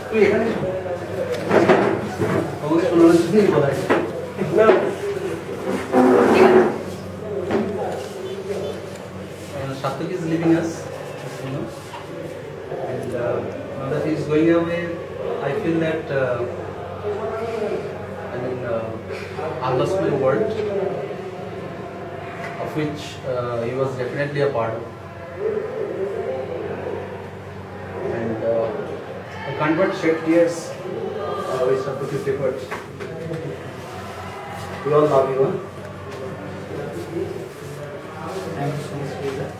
তুই এখানে না Satvik is leaving us, you know, and now that he is going away, I feel that I lost my world, of which he was definitely a part of, and I can't but shed tears with Satvik's efforts. We all love you. Thank you so much for that.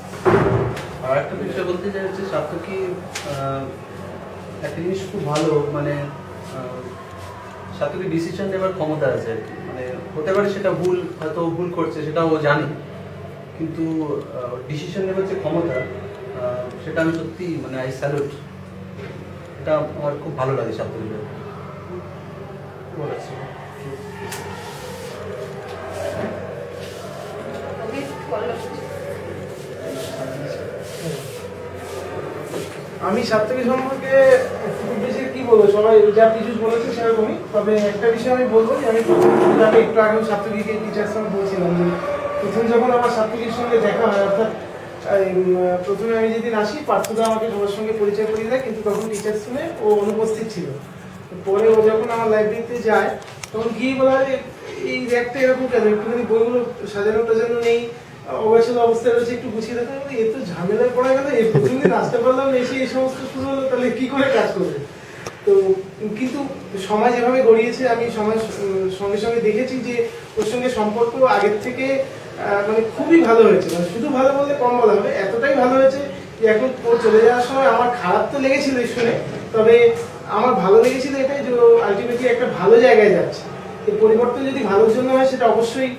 আর একটা বিষয় বলতে চাই হচ্ছে সার্থকী একটা জিনিস খুব ভালো, মানে সার্থকী ডিসিশন নেবার ক্ষমতা আছে আর কি, মানে হতে পারে সেটা ভুল, হয়তো ভুল করছে সেটা ও জানে, কিন্তু ডিসিশন নেবার যে ক্ষমতা সেটা আমি সত্যি মানে আই স্যালুট, এটা আমার খুব ভালো লাগে সার্থকীর। আমি সার্থকী সম্পর্কে খুব বেশি কি বলবো, সবাই যা কিছু বলেছে সেরকমই, তবে একটা বিষয় আমি বলবো যে আমি একটু আগেও সার্থকীকে টিচার্স সঙ্গে বলছিলাম যে প্রথম যখন আমার সার্থকীর সঙ্গে দেখা হয়, অর্থাৎ প্রথমে আমি যেদিন আসি পার্থদা আমাকে সবার সঙ্গে পরিচয় করিয়ে দেয়, কিন্তু তখন টিচার্স শুনে ও অনুপস্থিত ছিল। পরে ও যখন আমার লাইব্রেরিতে যায় তখন গিয়ে বলা হয় এই র্যাকটা এরকম কেন, একটুখানি বইগুলো সাজানো টাজানো নেই, অবসর অবস্থায় রয়েছে, একটু গুছিয়ে দেখা হবে, এ তো ঝামেলায় পড়া গেল, এই প্রথমদিন আসতে পারলাম এসে এই সমস্ত শুরু হলো, তাহলে কি করে কাজ করবে। তো কিন্তু সমাজ যেভাবে গড়িয়েছে, আমি সমাজ সঙ্গে সঙ্গে দেখেছি যে ওর সঙ্গে সম্পর্ক আগের থেকে মানে খুবই ভালো হয়েছে, মানে শুধু ভালো বললে কম বলা হবে, এতটাই ভালো হয়েছে যে এখন ওর চলে যাওয়ার সময় আমার খারাপ তো লেগেছিল শুনে, তবে আমার ভালো লেগেছিল এটাই যে আলটিমেটলি একটা ভালো জায়গায় যাচ্ছে। এই পরিবর্তন যদি ভালোর জন্য হয় সেটা অবশ্যই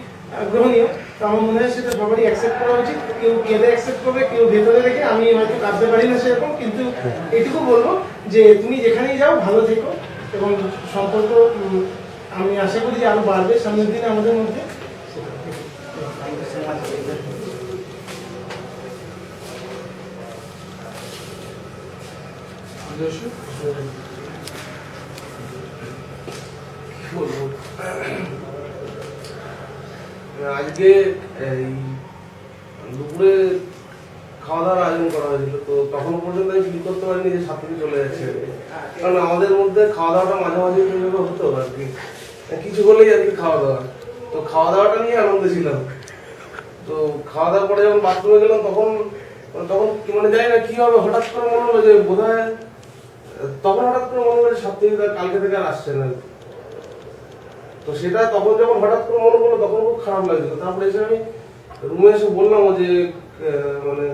গ্রহণীয়, তো আমার মনে হয় সেটা সবারই অ্যাকসেপ্ট করা উচিত। কেউ কেঁদে অ্যাকসেপ্ট করবে, কেউ ভেতরে রেখে, আমি হয়তো কাঁদতে পারি না সেরকম, কিন্তু এটুকু বলবো যে তুমি যেখানেই যাও ভালো থেকো, এবং সম্পর্ক আমি আশা করি যে আরো বাড়বে সামনের দিনে আমাদের মধ্যে। আজকে এই দুপুরে খাওয়া দাওয়ার আয়োজন করা হয়েছিল, তো তখন পর্যন্ত আমি ফিল করতে পারিনি যে সার্থকী চলে যাচ্ছে, কারণ আমাদের মধ্যে খাওয়া দাওয়াটা মাঝে মাঝে হতো আর কি, কিছু হলেই আর কি খাওয়া দাওয়া, তো খাওয়া দাওয়াটা নিয়ে আনন্দ ছিলাম। তো খাওয়া দাওয়ার পরে যখন বাথরুমে গেলাম তখন তখন মানে জানি না কি হবে, হঠাৎ করে মনে হলো যে বোধহয় তখন হঠাৎ করে মনে হলো যে সার্থকী কালকে থেকে আর আসছে না, তো সেটা তখন যখন হঠাৎ করে মনে হলো তখন খুব খারাপ লাগছিল। তারপরে এসে আমি রুমে এসে বললাম যে মানে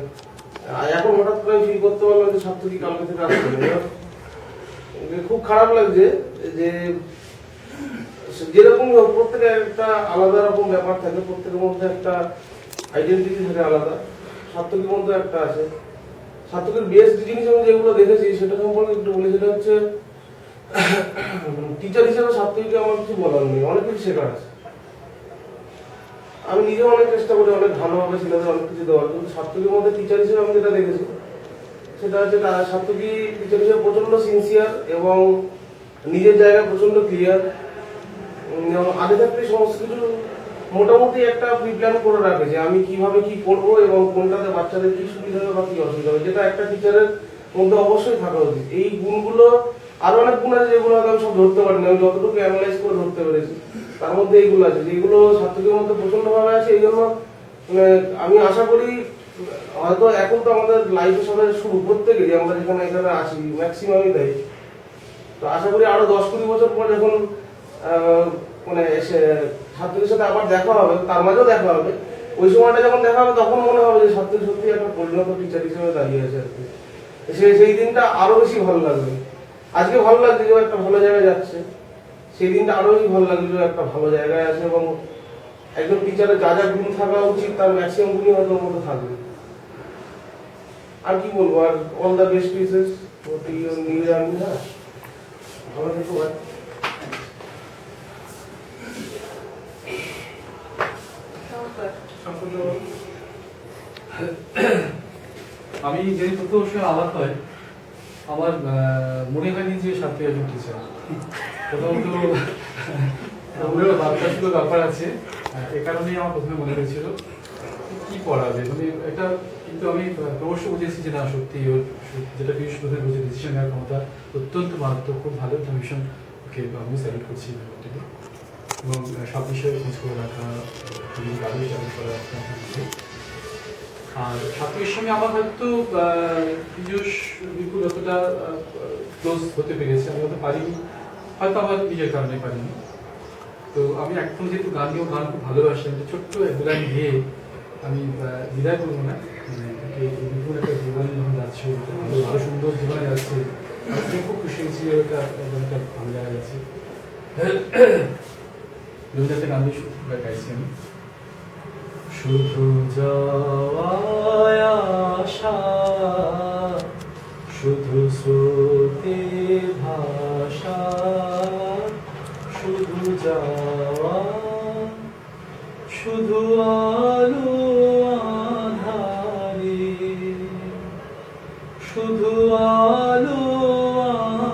এখন হঠাৎ করে ফিল করতে পারলাম যে সার্থকী কালকে থেকে আসছে না, খুব খারাপ লাগছে যে যেরকম প্রত্যেকের একটা আলাদা রকম ব্যাপার থাকে, প্রত্যেকের মধ্যে একটা আইডেন্টিটি থাকে আলাদা, সার্থকীর মধ্যে একটা আছে। সার্থকীর বেস্ট জিনিস আমি যেগুলো দেখেছি সেটা সম্পর্কে একটু বলি, সেটা হচ্ছে টিচার হিসেবে সার্থকীকে আমার কিছু বলার নেই, অনেক কিছু শেখার আছে। আমি নিজেও অনেক চেষ্টা করি অনেক ভালোভাবে ছেলেদের অনেক কিছু দেওয়ার, কিন্তু সার্থকীর মধ্যে টিচার হিসেবে আমি যেটা দেখেছি সেটা হচ্ছে সার্থকী টিচার হিসেবে প্রচন্ড সিনসিয়ার এবং নিজের জায়গায় প্রচন্ড ক্লিয়ার, আগে থাকতে সমস্ত কিছু মোটামুটি একটা প্রি প্ল্যান করে রাখে যে আমি কিভাবে কি করবো এবং কোনটাতে বাচ্চাদের কি সুবিধা হবে বা কি অসুবিধা হবে, যেটা একটা টিচারের মধ্যে অবশ্যই থাকা উচিত। এই গুণগুলো আরো অনেক গুণ আছে যেগুলো আমি সব ধরতে পারিনি, আমি যতটুকু অ্যানালাইজ করে ধরতে পেরেছি তার মধ্যে এইগুলো আছে যেগুলো সার্থকীর মধ্যে প্রচন্ড ভাবে আছে। এই জন্য আমি আশা করি হয়তো এখন তো আমাদের লাইফে সবাই শুরু প্রত্যেকেরই, আমরা যেখানে এখানে আছি ম্যাক্সিমামই তাই, তো আশা করি আরো 10-20 বছর পর যখন মানে সার্থকীর সাথে আবার দেখা হবে, তার মাঝেও দেখা হবে, ওই সময়টা যখন দেখা হবে তখন মনে হবে যে সার্থকী সত্যি একটা পরিণত টিচার হিসেবে দাঁড়িয়ে আছে আর কি। সেই দিনটা আরো বেশি ভালো লাগবে। আজকে ভালো লাগছে যে একটা ভালো জায়গায় যাচ্ছে, সেই দিনটা আরো বেশি ভালো লাগবে যে একটা ভালো জায়গায় আছে এবং একজন টিচারের যা যা গুণ থাকা উচিত তার ম্যাক্সিমাম গুণই হয়তো ওর মধ্যে থাকবে। আর কি বলবো, আর all the best wishes for your new journey. হ্যাঁ, ভালো থেকো ভাই। আমি যেই প্রত্যেকের সঙ্গে আলাপ হয় আমার মনে হয়নি যে সাথে একজন টিচার। প্রথমত ওদেরও বাচ্চাগুলো ব্যাপার আছে, এ কারণেই আমার প্রথমে মনে হয়েছিল কি পড়াবে, মানে এটা। কিন্তু আমি ক্রমশ বুঝেছি যে না, সত্যি ওর যেটা পীযূষ বোধহয় বুঝে, ডিসিশন নেওয়ার ক্ষমতা অত্যন্ত মারাত্মক, খুব ভালো। আমি ভীষণ ওকে আমি স্যালুট করছি ব্যাপারটিকে। এবং সব বিষয়ে খোঁজ করে রাখা, গাড়ি চালু করা রাখা। আর সাথীর সঙ্গে আমার হয়তো পীযূষ বিপুল অতটা ক্লোজ হতে পেরেছে, আমি হয়তো পারিনি, হয়তো আমার নিজের কারণে পারিনি। তো আমি এখন যেহেতু গান খুব ভালোবাসি, আমি ছোট্ট এক লাইন গিয়ে আমি বিদায় করবো না, মানে বিপুল একটা জীবন যখন যাচ্ছে, ভালো সুন্দর জীবনে যাচ্ছে, আমি খুব খুশি হয়েছি। ওটা একটা ভালো জায়গা যাচ্ছে। রবীন্দ্রনাথের গান দিয়ে গাইছি আমি। শুধু যাওয়ায় আশা, শুধু স্রোতে ভাষা, শুধু যাওয়া, শুধু আলো আঁধারে, শুধু আলো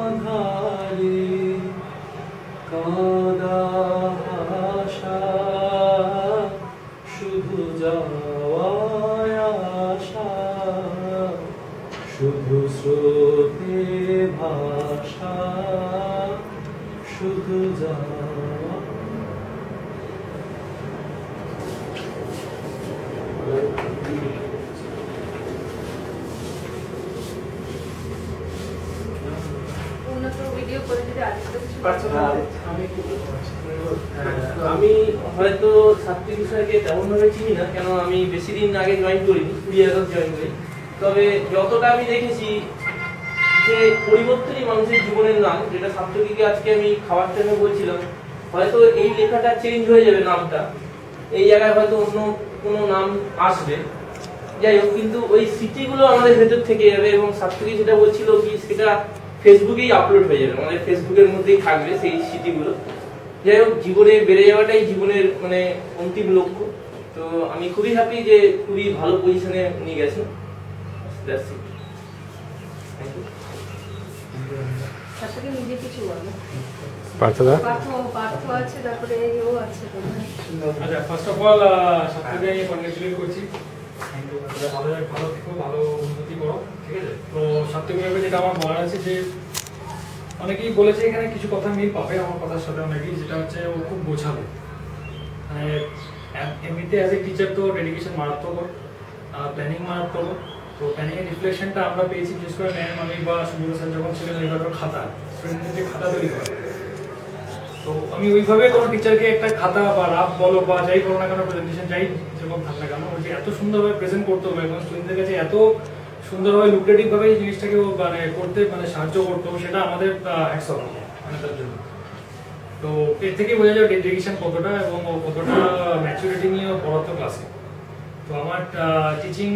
আঁধারে, কাঁদা ভাষা, শুধু যাওয়ায় আশা, শুধু স্রোতে ভাষা, শুধু যাওয়া। উন্নত ভিডিও করে যদি আজকে আমি হয়তো ছাত্রী বিষয়কে তেমন ভাবে চিনি না, কেন আমি বেশি দিন আগে জয়েন করিনি, 20 আগস্ট জয়েন করি। তবে যতটা আমি দেখেছি যে পরিবর্তনই মানুষের জীবনের নাম, যেটা ছাত্রীকে আজকে আমি খাওয়ার টাইমে বলছিলাম, হয়তো এই লেখাটা চেঞ্জ হয়ে যাবে, নামটা এই জায়গায় হয়তো অন্য কোনো নাম আসবে, যাই হোক, কিন্তু ওই স্মৃতিগুলো আমাদের ভেতর থেকে যাবে। এবং ছাত্রী যেটা বলছিল কি, সেটা ফেসবুকেই আপলোড হয়ে যাবে, আমাদের ফেসবুকের মধ্যেই থাকবে সেই স্মৃতিগুলো। যাই হোক, জীবনে বেড়ে যাওয়াটাই জীবনের মানে অন্তিম লক্ষ্য। তো আমি খুবই হ্যাপি যে খুবই ভালো পজিশনে নিয়ে গেছেন। That's it. Thank you. তার সাথে নিজে কিছু বলো। পার্থদা পার্থ আছে, তারপরে ও আছে। আচ্ছা, ফার্স্ট অফ অল সাথীকে আমি কনগ্রাচুলেট করছি। ভালো ভালো থেকো, ভালো উন্নতি করো, ঠিক আছে? তো সাথীকে যেটা আমার বলার আছে যে অনেকেই বলেছে এখানে কিছু কথা মিল পাবে আমার কথার সাথে অনেকেই, যেটা হচ্ছে ও খুব বোঝাবে। মানে এমনিতে অ্যাজ এ টিচার তো ডেডিকেশন মারাত্মক, প্ল্যানিং মারাত্মক। তো প্ল্যানিংয়ের রিফ্লেকশনটা আমরা পেয়েছি বিশেষ করে ম্যাম, আমি বা সুন্দর স্যার যখন ছিলেন এইভাবে খাতা, স্টুডেন্টদের যে খাতা তৈরি করা। তো আমি ওইভাবে কোনো টিচারকে একটা খাতা বা রাফ বলো বা যাই করো না কেন, প্রেজেন্টেশন যাই যেরকম থাক না কেন, ওই যে এত সুন্দরভাবে প্রেজেন্ট করতে হবে এবং স্টুডেন্টদের কাছে এত সুন্দরভাবে লুক্রেটিভভাবে এই জিনিসটাকে মানে করতে মানে সাহায্য করতে হবে, সেটা আমাদের হ্যাটস অফ মানে তার জন্য। তো এর থেকে বোঝা যায় ডেডিকেশন কতটা এবং কতটা ম্যাচুরিটি নিয়ে পড়াতো ক্লাসে। তো আমার টিচিং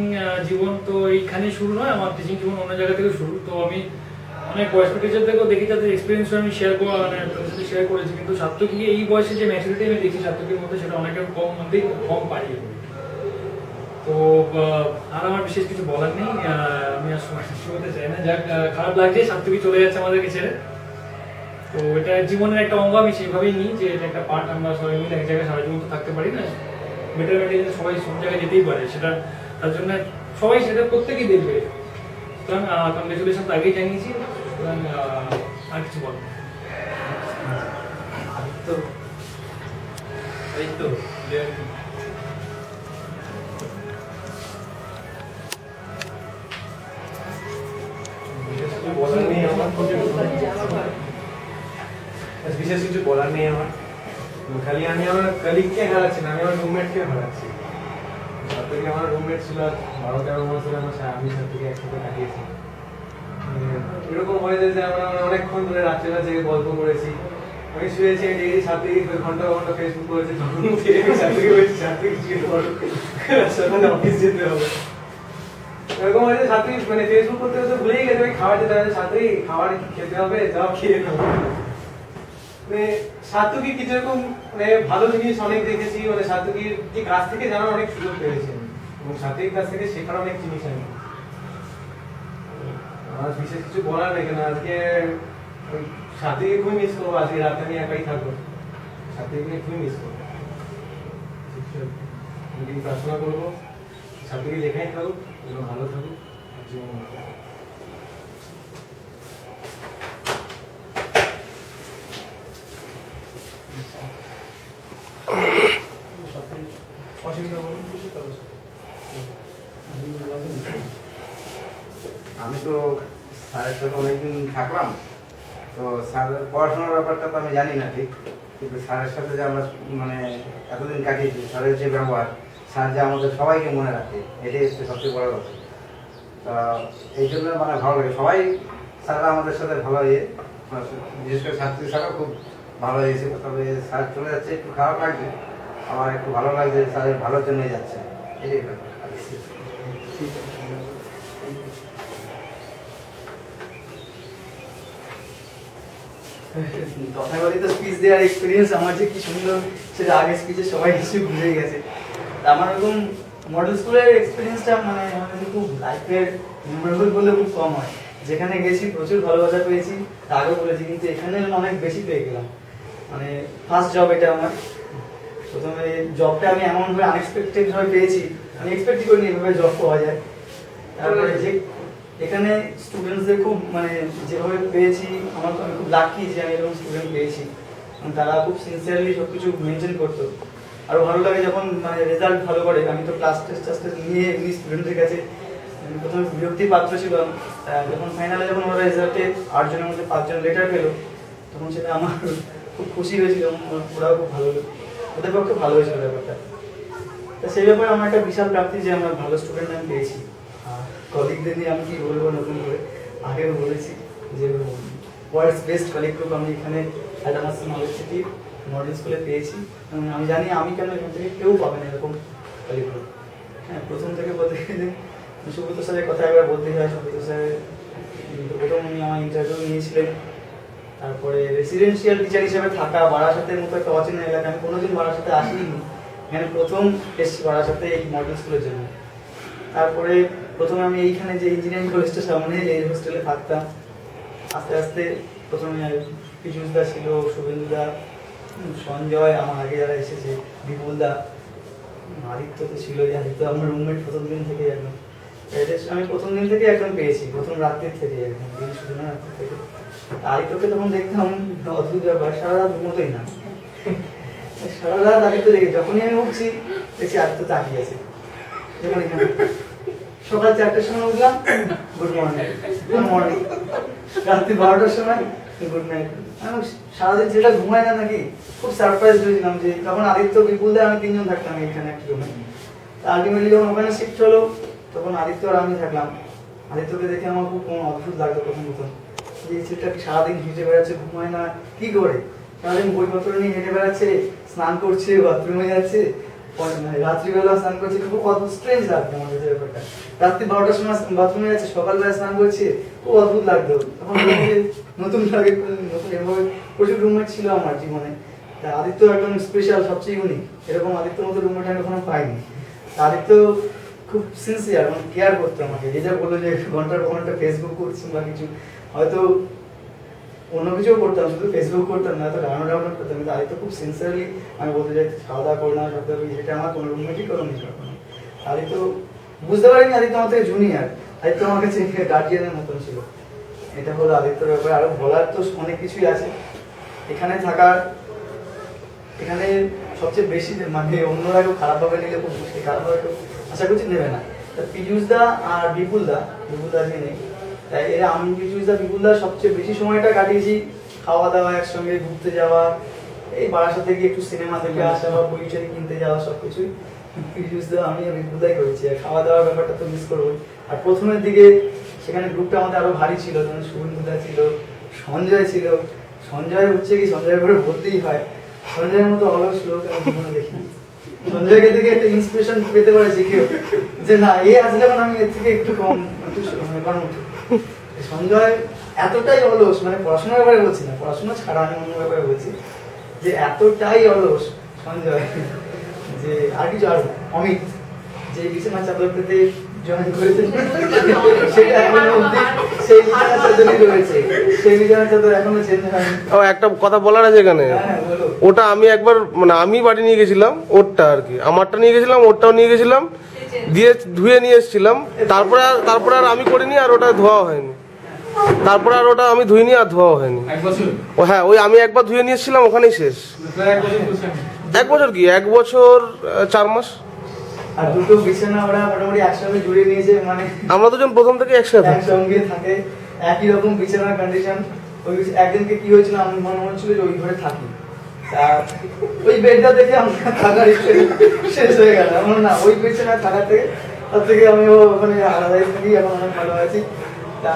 জীবন তো এইখানেই শুরু নয়, আমার টিচিং জীবন অন্য জায়গা থেকে শুরু। তো আমি অনেক বয়স্ক টিচারদেরকেও দেখি, তাদের এক্সপিরিয়েন্স আমি শেয়ার শেয়ার করেছি, কিন্তু সার্থকীকে এই বয়সে যে ম্যাচুরিটি আমি দেখি সার্থকীর মধ্যে, সেটা অনেকের কম পাই। তো আর আমার বিশেষ কিছু বলার নেই, আমি আর সময় শেষ করতে চাই না। যাক, খারাপ লাগছে সার্থকী চলে যাচ্ছে আমাদেরকে ছেড়ে। তো এটা জীবনের একটা অঙ্গ, আমি সেইভাবেই নিই যে এটা একটা পার্ট। আমরা সবাই মিলে এক জায়গায় সারা জীবন তো থাকতে পারি না, বেটারমেন্টে সবাই সব জায়গায় যেতেই পারে, সেটা তার জন্য সবাই সেটা প্রত্যেকেই দেখবে। সুতরাং কংগ্রেচুলেশন তো আগেই জানিয়েছি, সুতরাং আর কিছু বলবো তো এই তো বলার নেই আমার, বিশেষ কিছু বলার নেই আমার। খালি আমি আমার কলিগকে হারাচ্ছি না, আমি আমার রুমমেটকে হারাচ্ছি। সব থেকে আমার রুমমেট ছিল 12-13 বছর, আমি সব থেকে একসাথে কাটিয়েছি। এরকম হয়ে যায় যে আমরা অনেকক্ষণ ধরে রাত্রেবেলা থেকে গল্প করেছি। আমি শুয়েছি, আমি দেখেছি ছাত্রী ঘন্টা ঘন্টা ফেসবুক করেছে, ছাত্রীকে বলছি ছাত্রী সকালে অফিস যেতে হবে। এরকম হয়েছে ছাত্রী মানে ফেসবুক করতে করতে ভুলেই গেছে আমি খাবার যেতে হবে, ছাত্রী খাবার খেতে হবে, যাও খেয়ে নেবো। মানে সার্থকী কিছু এরকম মানে ভালো জিনিস অনেক দেখেছি, মানে সার্থকীর যে কাছ থেকে জানার অনেক সুযোগ পেয়েছি এবং সার্থকীর কাছ থেকে শেখার অনেক জিনিস আমি আমার বিশেষ কিছু বলার নেই, কেন আজকে ওই সাথীকে খুবই মিস করবো। আজকে রাতে আমি একাই থাকবো, সাথীকে খুবই মিস করবো। আমি প্রার্থনা করবো সাথীকে যেখানেই থাকুক যেন ভালো থাকুক, জীবন ভালো থাকুক। অসুবিধা বলুন কিছু তবে আমি তো স্যারের সাথে অনেকদিন থাকলাম, তো স্যারের পড়াশোনার ব্যাপারটা তো আমি জানি না ঠিক, কিন্তু স্যারের সাথে যে আমরা মানে এতদিন কাটিয়েছি, স্যারের যে ব্যবহার, স্যার যে আমাদের সবাইকে মনে রাখে, এটাই হচ্ছে সবচেয়ে বড় কথা। তা এই জন্য মানে ভালো লাগে, সবাই স্যাররা আমাদের সাথে ভালো ইয়ে, বিশেষ করে ছাত্রী স্যারও খুব ভালো হয়েছিল। তবে স্যার চলে যাচ্ছে একটু খারাপ লাগছে, আমার একটু ভালো লাগছে, স্যারের ভালোর জন্যই যাচ্ছে, এটাই ব্যাপার। তথাকথিত স্পিচ দেওয়ার এক্সপিরিয়েন্স আমার যে কি সুন্দর, সেটা আগে স্পিচে সবাই কিছু ভুলে গেছে। তা আমার এরকম মডেল স্কুলের এক্সপিরিয়েন্সটা মানে আমার কাছে খুব লাইফের মেমোরেবল বলে খুব কম হয়। যেখানে গেছি প্রচুর ভালোবাসা পেয়েছি, তা আগেও বলেছি, কিন্তু এখানে অনেক বেশি পেয়ে গেলাম। মানে ফার্স্ট জব এটা আমার। প্রথমে জবটা আমি এমনভাবে আনএক্সপেক্টেড ভাবে পেয়েছি, আমি এক্সপেক্টই করিনি এভাবে জব পাওয়া যায়। তারপরে যে এখানে স্টুডেন্টসদের খুব মানে যেভাবে পেয়েছি, আমি খুব লাকি যে আমি এরকম স্টুডেন্ট পেয়েছি। তারা খুব সিনসিয়ারলি সব কিছু মেনটেন করতো। আরও ভালো লাগে যখন মানে রেজাল্ট ভালো করে। আমি তো ক্লাস টেস্ট নিয়ে এমনি স্টুডেন্টদের কাছে প্রথমে বিরক্তির পাত্র ছিলাম। যখন ফাইনালে যখন ওরা রেজাল্টে 8 জনের মধ্যে 5 জন লেটার পেলো, তখন সেটা আমার খুব খুশি হয়েছিল। ওরাও খুব ভালো, ওদের পক্ষে ভালো হয়েছিল ব্যাপারটা। তা সেই ব্যাপারে আমার একটা বিশাল প্রাপ্তি যে আমরা ভালো স্টুডেন্ট আমি পেয়েছি। কলিগদের নিয়ে আমি কি বলবো নতুন করে, আগেও বলেছি যে ওয়ার্ল্ডস বেস্ট কলিগ গ্রুপ আমি এখানে অ্যাডামাস নলেজ সিটি মডেল স্কুলে পেয়েছি। আমি জানি আমি কেন এখান থেকে কেউ পাবে না এরকম কলিগ গ্রুপ। হ্যাঁ, প্রথম থেকে বলতে গেলে সুব্রত স্যারের কথা একবার বলতে হয়। সুব্রত স্যার প্রথম উনি আমার ইন্টারভিউ নিয়েছিলেন। তারপরে রেসিডেন্সিয়াল টিচার হিসেবে থাকা, বারাসাতের মতো একটা অচেনা এলাকা, আমি কোনোদিন বারাসাতে আসিনি, এখানে প্রথম এসেছি বারাসাতে এই মডেল স্কুলের জন্য। তারপরে প্রথমে আমি এইখানে যে ইঞ্জিনিয়ারিং কলেজটার সামনে এই হোস্টেলে থাকতাম। আস্তে আস্তে প্রথমে পিজুসদা ছিল, শুভেন্দুদা, সঞ্জয়, আমার আগে যারা এসেছে, বিপুলদা, আদিত্য তো ছিল। আদিত্য আমার রুমমেট প্রথম দিন থেকে একদম, এদের আমি প্রথম দিন থেকে একদম পেয়েছি, প্রথম রাত্রির থেকে একদম, দিন শুধু না রাত্রির থেকে। আদিত্যকে তখন দেখতাম অদ্ভুত ব্যাপার, সারা রাত ঘুমোতোই না, সারা রাত আদিত্য দেখে। যখনই আমি উঠছি দেখছি আদিত্য তাকিয়ে আছে। যখন এখানে সকাল 4টার সময় উঠলাম, গুড মর্নিং, গুড মর্নিং। রাত্রি 12টার সময় গুড নাইট। আমি সারাদিন যেটা ঘুমায় না নাকি, খুব সারপ্রাইজ হয়েছিলাম যে তখন আদিত্য, বিপুলদা, আমি 3 জন থাকতাম এখানে একটা রুমে। আলটিমেটলি যখন ওখানে শিফট হলো, তখন আদিত্য আর আমি থাকলাম। আদিত্যকে দেখে আমার খুব অদ্ভুত লাগতো প্রথম প্রথম, যে এই ছেলেটা সারাদিন হেঁটে বেড়াচ্ছে, ঘুমায় না, কি করে সারাদিন বইপত্র নিয়ে হেঁটে বেড়াচ্ছে, স্নান করছে, বাথরুমে যাচ্ছে, রাত্রিবেলা স্নান করছে, খুব অদ্ভুত স্ট্রেঞ্জ লাগতো আমাদের ব্যাপারটা। রাত্রি 12টার সময় বাথরুমে যাচ্ছে, সকালবেলা স্নান করছে, খুব অদ্ভুত লাগতো। তখন নতুন লাগে, নতুন এভাবে প্রচুর রুমমেট ছিল আমার জীবনে। তা আদিত্য একদম স্পেশাল, সবচেয়ে ইউনিক। এরকম আদিত্যর মতো রুমমেট আমি কখনো পাইনি। আদিত্য খুব সিনসিয়ার, মানে কেয়ার করতো আমাকে। যে যা বললো যে ঘন্টার পর ঘন্টা ফেসবুক করছি বা কিছু, হয়তো অন্য কিছুও করতাম, শুধু ফেসবুক করতাম না, তো ডাউনলোড করতাম। কিন্তু আদিত্য খুব সিনসিয়ারলি, আমি বলতে চাই খাওয়া দাওয়া করে না সব, যেটা আমার কোনো রুমমেটই করেনি কখনো। আদিত্য বুঝতে পারিনি আদিত্য আমার থেকে জুনিয়র, আদিত্য আমার কাছে গার্জিয়ানের মতন ছিল। এটা হলো আদিত্যর ব্যাপারে। আরো বলার তো অনেক কিছুই আছে। এখানে থাকার, এখানে সবচেয়ে বেশি মানে অন্যরা কেউ খারাপভাবে নিলে খুব মুশকিল, খারাপভাবে কেউ আশা করছি নেবে না। পিজুসদা আর বিপুলদা যে নেই, তাই এরা আমি পিজুসদা, বিপুলদা সবচেয়ে বেশি সময়টা কাটিয়েছি খাওয়া দাওয়া একসঙ্গে, ঘুরতে যাওয়া, এই বারাসাত থেকে একটু সিনেমা থেকে আসা বা বই কিনতে যাওয়া, সবকিছুই পিজুসদা আমি আর বিপুলদাই করেছি। আর খাওয়া দাওয়ার ব্যাপারটা তো মিস করবোই। আর প্রথমের দিকে সেখানে গ্রুপটা আমাদের আরো ভারী ছিল, যেমন শুভেন্দুদা ছিল, সঞ্জয় ছিল। সঞ্জয় হচ্ছে কি, সঞ্জয়ের করে বলতেই হয়, সঞ্জয়ের মতো অলস লোক আমি জীবনে দেখিনি। সঞ্জয়কে থেকে একটা ইন্সপিরেশন পেতে পারে কেউ, যে না এ আসলে এখন আমি এর থেকে একটু কম কম। সঞ্জয় এতটাই অলস, মানে পড়াশোনার ব্যাপারে বলছি না, পড়াশোনা ছাড়া আমি অন্য ব্যাপারে বলছি, যে এতটাই অলস সঞ্জয়, যে আর কিছু আর অমিত, যে বিছানা চাদর পেতে জয়েন করেছে, সেটা এখন অবধি সেই বিছানার চাদরই রয়েছে, সেই বিছানার চাদর এখনো চেঞ্জ হয়নি। ও একটা কথা বলার আছে এখানে, হ্যাঁ বলো। ওটা আমি একবার মানে আমি বাড়ি নিয়ে গেছিলাম ওরটা আর কি, আমারটা নিয়ে গেছিলাম ওরটাও নিয়ে গেছিলাম, দিয়ে ধুয়ে নিয়ে এসেছিলাম, তারপরে আর আমি করিনি, আর ওটা ধোয়া হয়নি, তারপরে আর ওটা আমি ধুইনি আর ধোয়া হয়নি। 1 বছর ও হ্যাঁ, ওই আমি একবার ধুয়ে নিয়ে এসেছিলাম, ওখানেই শেষ। প্রায় 1 বছর করছি আমি। 1 বছর কি, 1 বছর 4 মাস। আর দুটো বিছানা ওরা মোটামুটি একসঙ্গে জুড়ে নিয়েছে, মানে আমরা দুজন প্রথম থেকে একসাথে। একসঙ্গে থাকে, একই রকম বিছানার কন্ডিশন। ওই একদিনকে কি হয়েছিল, আমি মনে হচ্ছিল যে ওই ঘরে থাকি, তা ওই বেডটা দেখে আমার থাকার ইচ্ছে শেষ হয়ে গেল। আমার না ওই বিছানায় থাকার থেকে, তার থেকে আমি ওখানে আলাদাই থাকি, এখন অনেক ভালো আছি। তা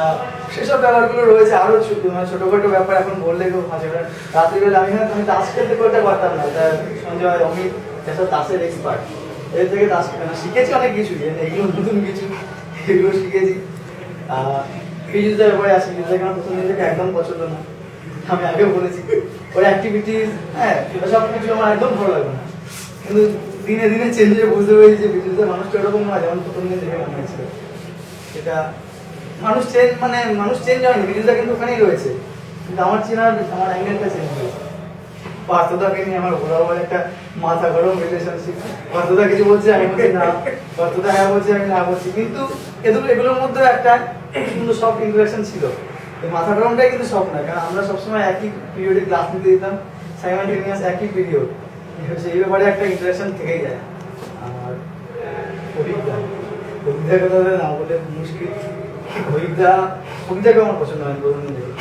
সেসব ব্যাপারগুলো রয়েছে, আরো মানে ছোটখাটো ব্যাপার এখন বললে খুব হাসি পায়। রাত্রিবেলা আমি তাস খেলতে করতে পারতাম না, তা সঞ্জয় অমিত এসব তাসের এক্সপার্ট, এর থেকে তাস শিখেছি অনেক কিছু, এগুলো নতুন কিছু এগুলো শিখেছি। বিজুদের ব্যাপারে আসি, বিজুদের আমার প্রথম দিন থেকে একদম পছন্দ না, আমি আগেও বলেছি। ওর অ্যাক্টিভিটিস, হ্যাঁ সব কিছু আমার একদম ভালো লাগে না, কিন্তু দিনে দিনে চেঞ্জ হয়ে বুঝতে পেরেছি যে বিজুদের মানুষটা এরকম নয় যেমন প্রথম দিন দেখে মনে হয়েছিল। সেটা মানুষ চেঞ্জ হয়নি, বিজুদা কিন্তু ওখানেই রয়েছে, কিন্তু আমার অ্যাঙ্গেলটা চেঞ্জ হয়েছে। পার্থদাকে নিয়ে আমার বরাবর একটা মাথা গরম রিলেশনশিপ। পার্থদা কিছু বলছে, আমি বলছি না, পার্থদা হ্যাঁ বলছে, আমি না বলছি, কিন্তু এগুলোর মধ্যে একটা কিন্তু সব ইন্টারাকশন ছিল। এই মাথা গরমটাই কিন্তু সব না, কারণ আমরা সবসময় একই পিরিয়ডে ক্লাস নিতে দিতাম, সাইমালটেনিয়াস একই পিরিয়ড, এই ব্যাপারে একটা ইন্টারাকশন থেকেই যায়। আর কবিতার কথা না বলে মুশকিল, কবিতাকে আমার পছন্দ হয় প্রথম দিন থেকে।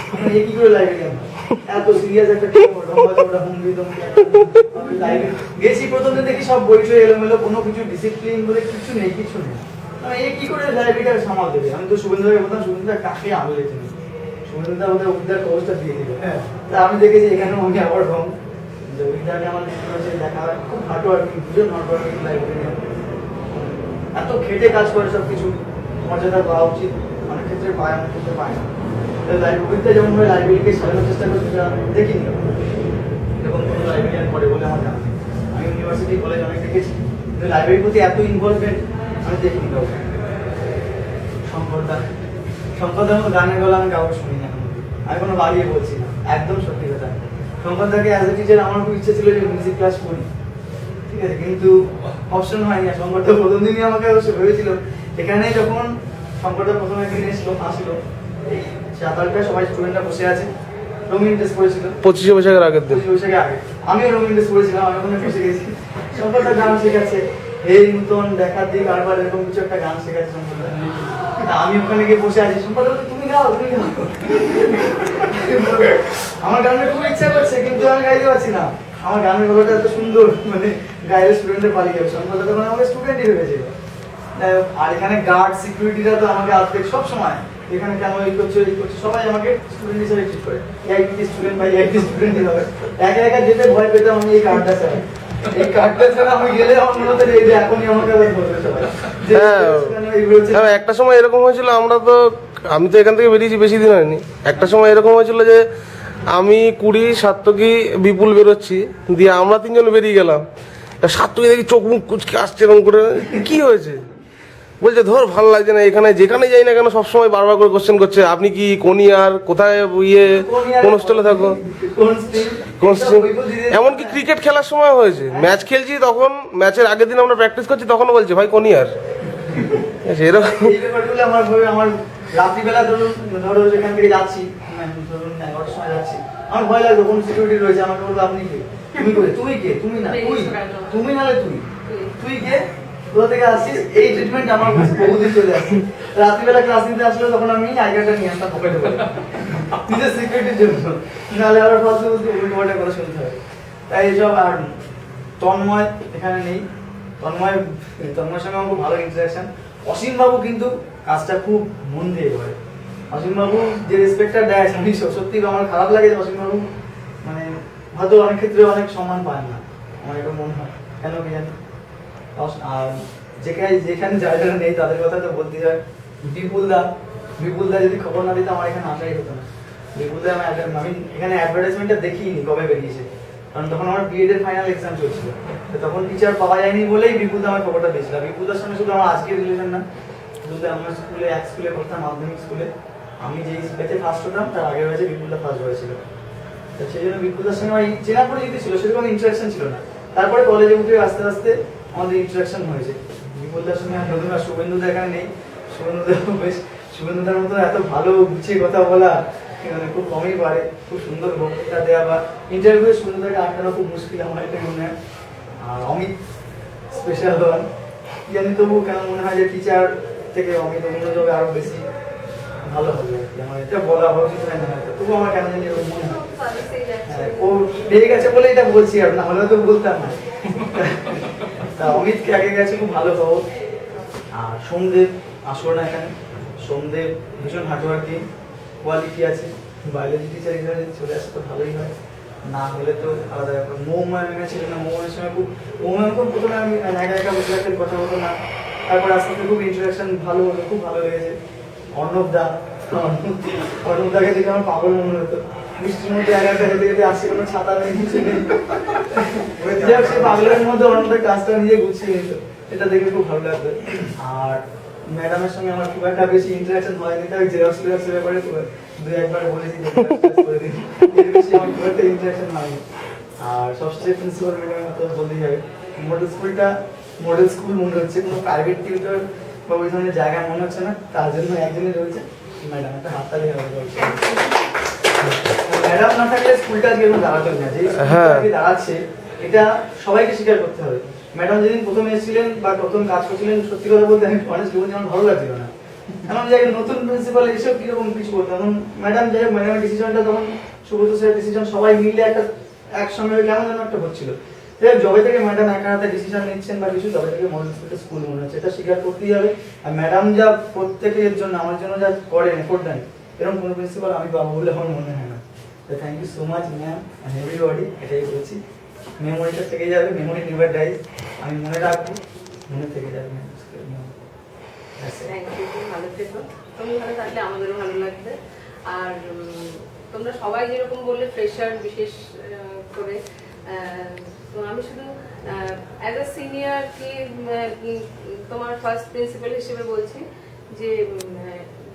কি করে লাইব্রেরিয়ান এত সিরিয়াস একটা গেছি প্রথম দিন দেখি সব বই টই এলোমেলো, কোনো কিছু ডিসিপ্লিন বলে কিছু নেই, কিছু নেই। এ কি করে লাইব্রেরিটা সামাল দেবে? আমি তো শুভেন্দুকে বলতাম, শুভেন্দুদা কাকে আনলে তুমি? শুভেন্দুদা ওদের উদ্ধার খবরটা দিয়ে দিল। তা আমি দেখেছি এখানেও আমি আবার রং উদ্ধারকে আমার দেখা হয়, খুব হার্ডওয়ার্কিং, দুজন হার্ডওয়ার্কিং লাইব্রেরিয়ান, এত খেটে কাজ করে, সব কিছু মর্যাদা পাওয়া উচিত, অনেক ক্ষেত্রে পায়, অনেক ক্ষেত্রে পায় না। লাইব্রেরিতে যেমন ভাবে লাইব্রেরিকে সাজানোর চেষ্টা করছে, সেটা দেখিনি এরকম কোনো লাইব্রেরিয়ান করে বলে আমার জানা নেই। আমি ইউনিভার্সিটি কলেজ অনেক দেখেছি, কিন্তু লাইব্রেরির প্রতি এত ইনভলভমেন্ট আমি দেখিনি কাউকে। শঙ্করদার মতো গানের গলা আমি কাউকে শুনি না, আমি কোনো বাড়িয়ে বলছি না, একদম সত্যি কথা। শঙ্করদাকে অ্যাজ এ টিচার আমার খুব ইচ্ছে ছিল যে মিউজিক ক্লাস করি, ঠিক আছে, কিন্তু অপশন হয়নি। শঙ্করদা প্রথম দিনই আমাকে অবশ্য ভেবেছিল, এখানে যখন শঙ্করদা প্রথম একদিন আসলো, এই 7-8টা সবাই স্টুডেন্টরা বসে আছে, রঙিন ড্রেস পরেছিল 25 বৈশাখের আগের দিন। 25 বৈশাখের আগে আমিও রঙিন ড্রেস পরেছিলাম, আমি ওখানে বসে গেছি। শঙ্করদা গান শেখাচ্ছে, হে নূতন দেখার দিক আরবার, এরকম কিছু একটা গান শেখাচ্ছে শঙ্করদা। আমি ওখানে গিয়ে বসে আছি, শঙ্করদা তুমি গাও, তুমি গাও। আমার গানের খুব ইচ্ছা করছে, কিন্তু আমি গাইতে পারছি না, আমার গানের গলাটা এত সুন্দর, মানে গাইলে স্টুডেন্টদের পালিয়ে যাবে। শঙ্করদা তখন আমাকে স্টুডেন্টই ভেবেছিল। আর এখানে গার্ড সিকিউরিটিরা তো আমাকে আসবে সব সময়, এখানে কেন এই করছো সবাই আমাকে স্টুডেন্ট হিসেবে ট্রিট করে, আইটি স্টুডেন্ট বা আইটি স্টুডেন্টই হবে। একা একা যেতে ভয় পেতাম আমি এই কার্ডটা ছাড়া, এই কার্ডটা ছাড়া আমি গেলে আমার মনে হতো এই যে এখনই আমাকে আবার বলবে সবাই। হ্যাঁ, একটা সময় এরকম হয়েছিল, আমি তো এখান থেকে বেরিয়েছি বেশি দিন হয়নি, একটা সময় এরকম হয়েছিল যে আমি 20 সাত্তকী বিপুল বেরোচ্ছি, দিয়ে আমরা 3 জন বেরিয়ে গেলাম, সাত্তকী দেখি চোখ মুখ কুচকে আসছে এরকম করে, কি হয়েছে? বলছে ধর ভালো লাগছে না, এখানে যেখানে যাই না কেন সবসময় বারবার করে কোশ্চেন করছে, আপনি কি কোন ইয়ার, কোথায় কোন হোস্টেলে থাকো, কোন স্ট্রিম। এমনকি ক্রিকেট খেলার সময় হয়েছে, ম্যাচ খেলছি তখন, ম্যাচের আগের দিন আমরা প্র্যাকটিস করছি, তখনও বলছে ভাই কোন ইয়ার। এরকম এই ব্যাপারগুলো আমার রাত্রিবেলা ধরো যেখান থেকে যাচ্ছি, ধরুন 11টার সময় যাচ্ছি, আমার ভয় লাগবে কোন সিকিউরিটি রয়েছে, আমাকে বলবো আপনি কে, তুমি কে, তুমি কে, তুমি না তুমি নালে তুই কে, কোথা থেকে আসছিস, এই ট্রিটমেন্ট আমার বহুদিন চলে আসছে। রাত্রিবেলা ক্লাস নিতে আসলে তখন আমি আই কার্ডটা নিয়ে আসতাম পকেটে করে, নিজের সিকিউরিটির জন্য, নাহলে আবার ফালতু উল্টোপাল্টা কথা শুনতে হবে। তাই এইসব। আর তন্ময় এখানে নেই, তন্ময়ের সঙ্গে আমার খুব ভালো ইন্টারাকশন। অসীম বাবু কিন্তু কাজটা খুব মন দিয়ে করে, অসীম বাবু যে রেসপেক্টটা দেয়, আমি সত্যি আমার খারাপ লাগে যে অসীম বাবু মানে হয়তো অনেক ক্ষেত্রে অনেক সম্মান পায় না, আমার এটা মনে হয়, কেন কি জানি। আর যেখানে জায়গাটা নেই তাদের কথা তো বলতে হয়। বিপুলদা যদি খবর না দিত আমার এখানে আসাই হতো না। বিপুলদা আমি এখানে অ্যাডভার্টাইজমেন্টটা দেখিনি কবে বেরিয়েছে, কারণ তখন আমার বিএড এর ফাইনাল এক্সাম চলছিল, তখন টিচার পাওয়া যায়নি বলেই বিপুলদা আমার খবরটা দিয়েছিল। বিপুলদার সঙ্গে শুধু আমার আজকের রিলেশন না, শুধু আমার স্কুলে এক স্কুলে পড়তাম, মাধ্যমিক স্কুলে, আমি যেই ব্যাচে ফার্স্ট হতাম তার আগের ব্যাচে বিপুলদা ফার্স্ট হয়েছিল। তো সেই জন্য বিপুলদার সঙ্গে আমার চেনা পরিচিতি ছিল, সেরকম ইন্টারাকশন ছিল না। তারপরে কলেজে উঠে আস্তে আস্তে আমাদের ইন্টারাকশন হয়েছে। বিপুলদার সঙ্গে নতুন আর শুভেন্দুদা এখানে নেই, শুভেন্দুদার মতো এত ভালো গুছিয়ে কথা বলা মানে খুব কমই পারে, খুব সুন্দর বক্তৃতা দেওয়া বা ইন্টারভিউ শুভেন্দুদাকে আটকানো খুব মুশকিল আমার এটা মনে হয়। আর অমিত স্পেশাল হন, জানি তবু কেন মনে হয় যে টিচার থেকে অমিত অন্যযোগে আরো বেশি ভালো হবে, আমার এটা বলা উচিত হয় না হয়তো, তবু আমার কেন জানি এরকম মনে হয়। হ্যাঁ, ও পেয়ে গেছে বলে এটা বলছি, আর না হলে তো বলতাম না। তা অমিতকে আগে গেছে খুব ভালো খবর। আর সোমদেব আসলো না এখানে, সোমদেব ভীষণ হার্ডওয়ার্কিং, কোয়ালিটি আছে, বায়োলজি টিচার হিসেবে চলে আসে তো ভালোই হয়, না হলে তো আলাদা ব্যাপার। মৌমায়া ছিল না, মৌমায়ের সঙ্গে খুব প্রথমে আমি একা একা বসে থাকতেন, কথা বলতো না, তারপর আস্তে আস্তে খুব ইন্টারাকশন ভালো হলো, খুব ভালো লেগেছে। অর্ণবদাকে দেখে আমার পাগল মনে হতো, বৃষ্টির মধ্যে একা একা হেঁটে হেঁটে আসছে, কোনো ছাতা নেই কিছু নেই, সে পাগলের মধ্যে অর্ণবদার কাজটা নিজে গুছিয়ে নিত, এটা দেখে খুব ভালো লাগতো। আর ম্যাডামের সঙ্গে আমার খুব একটা বেশি ইন্টারাকশন হয়নি, তাই জেরক্স ফেরক্সের ব্যাপারে দুই একবার বলেছি করে দিন, এর বেশি আমার খুব একটা ইন্টারাকশন হয়নি। আর সবচেয়ে প্রিন্সিপাল ম্যাডামের মতো বলতেই হবে, মডেল স্কুলটা মডেল স্কুল মনে হচ্ছে, কোনো প্রাইভেট টিউটর বা ওই ধরনের জায়গা মনে হচ্ছে না, তার জন্য একজনই রয়েছে ম্যাডাম, একটা হাততালি হবে। ম্যাডাম না থাকলে স্কুলটা আজকে এরকম দাঁড়াতো না, যে স্কুলটা দাঁড়াচ্ছে এটা সবাইকে স্বীকার করতে হবে। ম্যাডাম যেদিন প্রথম এসেছিলেন বা প্রথম কাজ করছিলেন, সত্যি কথা বলতে আমি অনেস্ট বলছি আমার ভালো লাগছিল না, এমন জায়গায় নতুন প্রিন্সিপাল এসেও কিরকম কিছু করতো। এখন ম্যাডাম যাই হোক, ম্যাডামের ডিসিশনটা তখন সুব্রত স্যারের ডিসিশন, সবাই মিলে একটা একসঙ্গে কেমন যেন একটা হচ্ছিল। যবে থেকে ম্যাডাম একা হাতে ডিসিশন নিচ্ছেন বা কিছু, তবে থেকে মডেল স্কুল মনে হচ্ছে, এটা স্বীকার করতেই হবে। আর ম্যাডাম যা প্রত্যেকের জন্য আমার জন্য যা করেন, এফোর্ট দেন, এরকম কোনো প্রিন্সিপাল আমি পাবো বলে আমার মনে হয় না। তো thank you so much ma'am and everybody, এটাই বলছি। মেমোরিটা থেকে যাবে, মেমোরি নেভার ডাইজ, আমি মনে রাখবো, মনে থেকে যাবে। থ্যাংক ইউ, ভালো থেকো, তুমি ভালো থাকলে আমাদেরও ভালো লাগবে। আর তোমরা সবাই যেরকম বললে ফ্রেশার বিশেষ করে, তো আমি শুধু অ্যাজ আ সিনিয়র কি তোমার ফার্স্ট প্রিন্সিপাল হিসেবে বলছি যে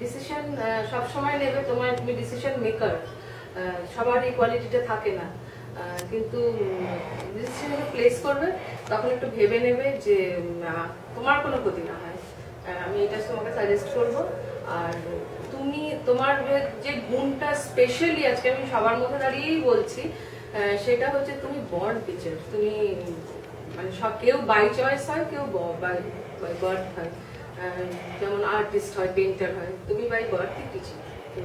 ডিসিশন সবসময় নেবে, তুমি ডিসিশন মেকার, সবার এই কোয়ালিটিটা থাকে না, কিন্তু ডিসিশন প্লেস করবে তখন একটু ভেবে নেবে যে তোমার কোনো ক্ষতি না হয়, আমি এটা তোমাকে সাজেস্ট করবো। আর তুমি তোমার যে গুণটা স্পেশালি আজকে আমি সবার মধ্যে দাঁড়িয়েই বলছি, সেটা হচ্ছে তুমি বর্ন টিচার। তুমি মানে কেউ বাই চয়েস হয়, কেউ বাই বার্থ হয়, যেমন আর্টিস্ট হয়, পেন্টার হয়, তুমি বাই বার্থ টিচার। তো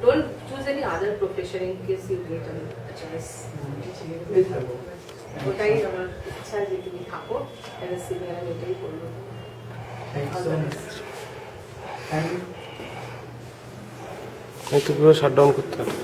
don't choose any other profession in case you get a choice. ওটাই আমার ইচ্ছা যে তুমি থাকো অ্যাজ এ সিনিয়র, আমি এটাই বলবো। একটু শাট ডাউন করতে হবে।